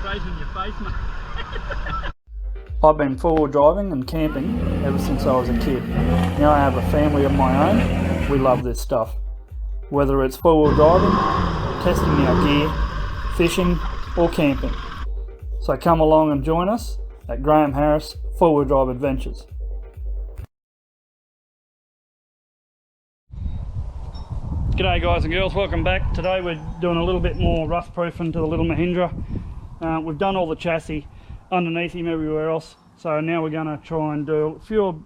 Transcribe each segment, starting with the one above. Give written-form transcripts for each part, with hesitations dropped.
straight in your face, mate. I've been four-wheel driving and camping ever since I was a kid. Now I have a family of my own. We love this stuff. Whether it's four-wheel driving, testing our gear, fishing or camping. So come along and join us at Graham Harris Four-Wheel Drive Adventures. G'day guys and girls, welcome back. Today we're doing a little bit more rust proofing to the little Mahindra. We've done all the chassis underneath him, everywhere else, so now we're going to try and do a few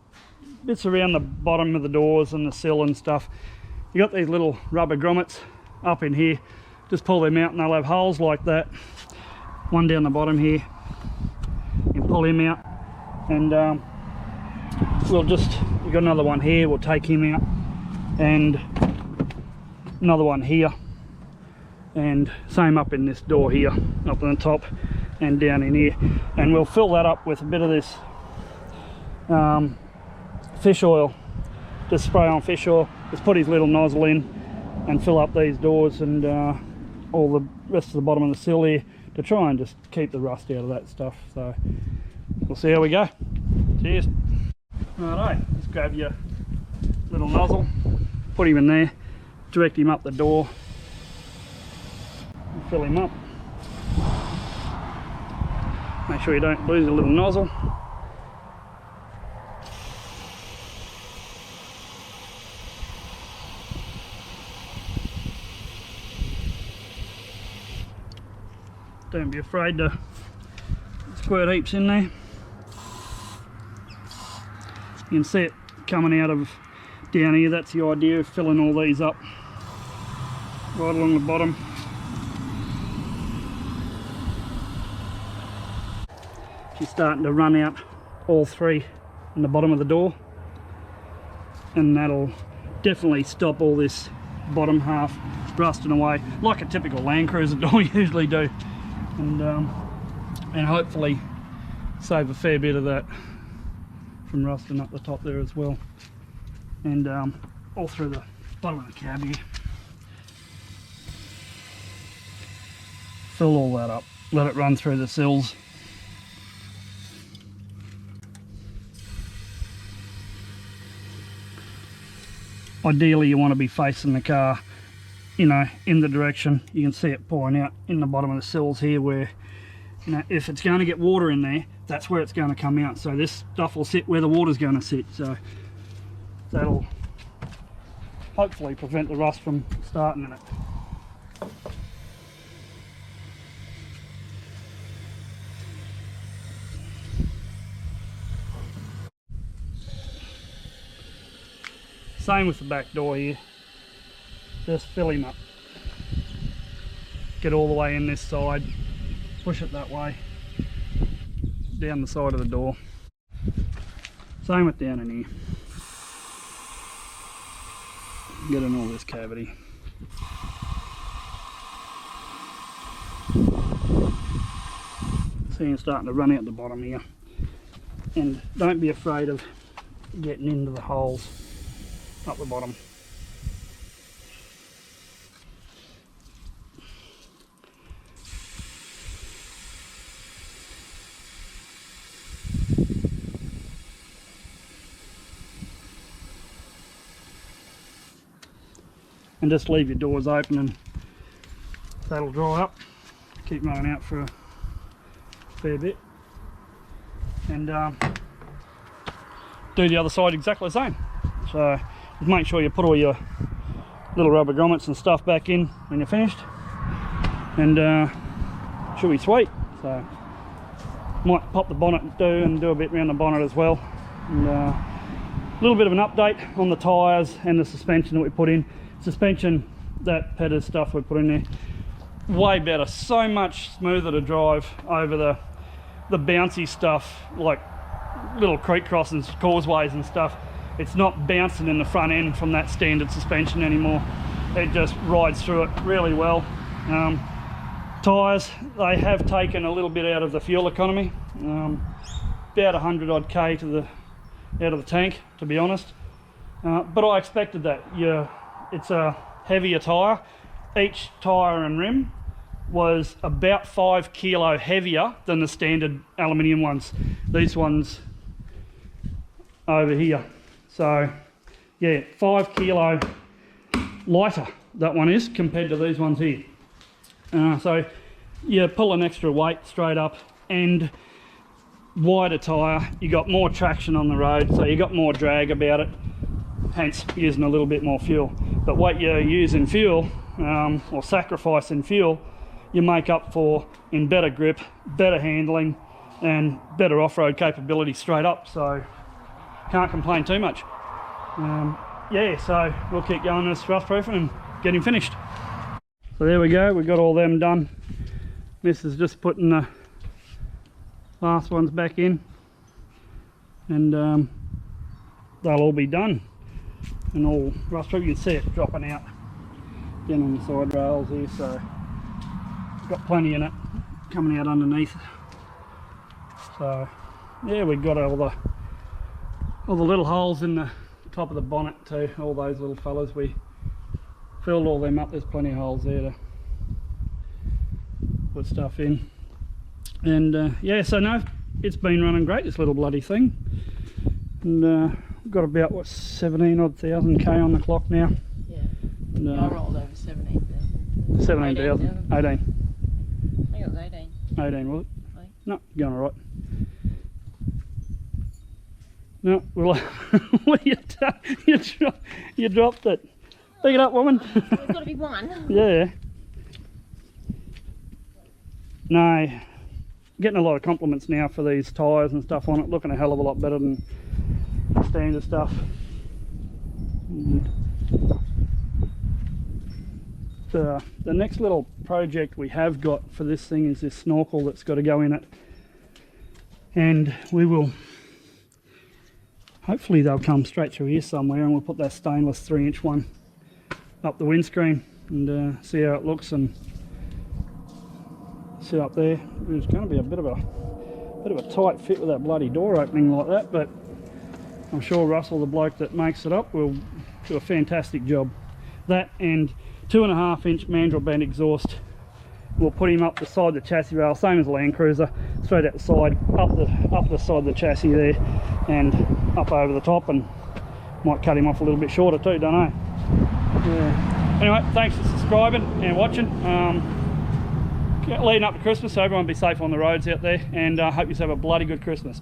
bits around the bottom of the doors and the sill and stuff. You got these little rubber grommets up in here, just pull them out and they'll have holes like that, one down the bottom here. You pull him out and we've got another one here, we'll take him out, and another one here, and same up in this door here, up on the top and down in here, and we'll fill that up with a bit of this fish oil. Just spray on fish oil, just put his little nozzle in and fill up these doors and all the rest of the bottom of the sill here to try and just keep the rust out of that stuff. So we'll see how we go. Cheers. Alright, just grab your little nozzle, put him in there, direct him up the door and fill him up. Make sure you don't lose a little nozzle. Don't be afraid to squirt heaps in there. You can see it coming out of down here. That's the idea of filling all these up right along the bottom. She's starting to run out all three in the bottom of the door, and that'll definitely stop all this bottom half rusting away like a typical Land Cruiser door usually do, and hopefully save a fair bit of that from rusting up the top there as well, and all through the bottom of the cab here. Fill all that up, let it run through the sills. Ideally you want to be facing the car, you know, in the direction you can see it pouring out in the bottom of the sills here, where, you know, if it's going to get water in there, that's where it's going to come out. So this stuff will sit where the water's going to sit, so that'll hopefully prevent the rust from starting in it. Same with the back door here, just fill him up, get all the way in this side, push it that way, down the side of the door. Same with down in here, get in all this cavity. See him starting to run out the bottom here, and don't be afraid of getting into the holes up the bottom. And just leave your doors open and that'll dry up. Keep running out for a fair bit, and do the other side exactly the same. So make sure you put all your little rubber grommets and stuff back in when you're finished, and should be sweet. So might pop the bonnet and do a bit around the bonnet as well, and a little bit of an update on the tyres and the suspension that we put in. Suspension, that Peters stuff we put in there, way better, so much smoother to drive over the bouncy stuff like little creek crossings, causeways and stuff. It's not bouncing in the front end from that standard suspension anymore. It just rides through it really well. Tyres, they have taken a little bit out of the fuel economy, about 100 odd K out of the tank, to be honest. But I expected that. It's a heavier tyre. Each tyre and rim was about 5 kilo heavier than the standard aluminium ones. These ones over here. So yeah, 5 kilo lighter that one is compared to these ones here. So you pull an extra weight straight up, and wider tyre, you got more traction on the road, so you got more drag about it, hence using a little bit more fuel. But what you use in fuel, or sacrifice in fuel, you make up for in better grip, better handling, and better off-road capability straight up. So can't complain too much. Yeah, so we'll keep going this rough proofing and get him finished. So there we go, we got all them done. Miss is just putting the last ones back in, and they'll all be done and all rough proof. You can see it dropping out again on the side rails here, so got plenty in it coming out underneath. So yeah, we've got all the little holes in the top of the bonnet too, all those little fellas, we filled all them up. There's plenty of holes there to put stuff in. And yeah, so no, it's been running great, this little bloody thing. And we've got about, what, 17 odd thousand K on the clock now. Yeah, And, I rolled over 17,000. 17,000, 18. I think it was 18. 18, was it? I think. No, you're going all right. No, well, what you done? You dropped it. Pick it up, woman. There's got to be one. Yeah. No, getting a lot of compliments now for these tyres and stuff on it, looking a hell of a lot better than the standard stuff. And the next little project we have got for this thing is this snorkel that's got to go in it, and we will, hopefully they'll come straight through here somewhere, and we'll put that stainless 3-inch one up the windscreen and see how it looks, and sit up there. It's going to be a bit of a tight fit with that bloody door opening like that, but I'm sure Russell, the bloke that makes it up, will do a fantastic job. That and 2.5-inch mandrel band exhaust. We'll put him up the side of the chassis rail, same as a Land Cruiser, straight out the side, up the side of the chassis there, and up over the top, and might cut him off a little bit shorter too, don't know. Yeah. Anyway, thanks for subscribing and watching. Leading up to Christmas, so everyone be safe on the roads out there, and I hope you have a bloody good Christmas.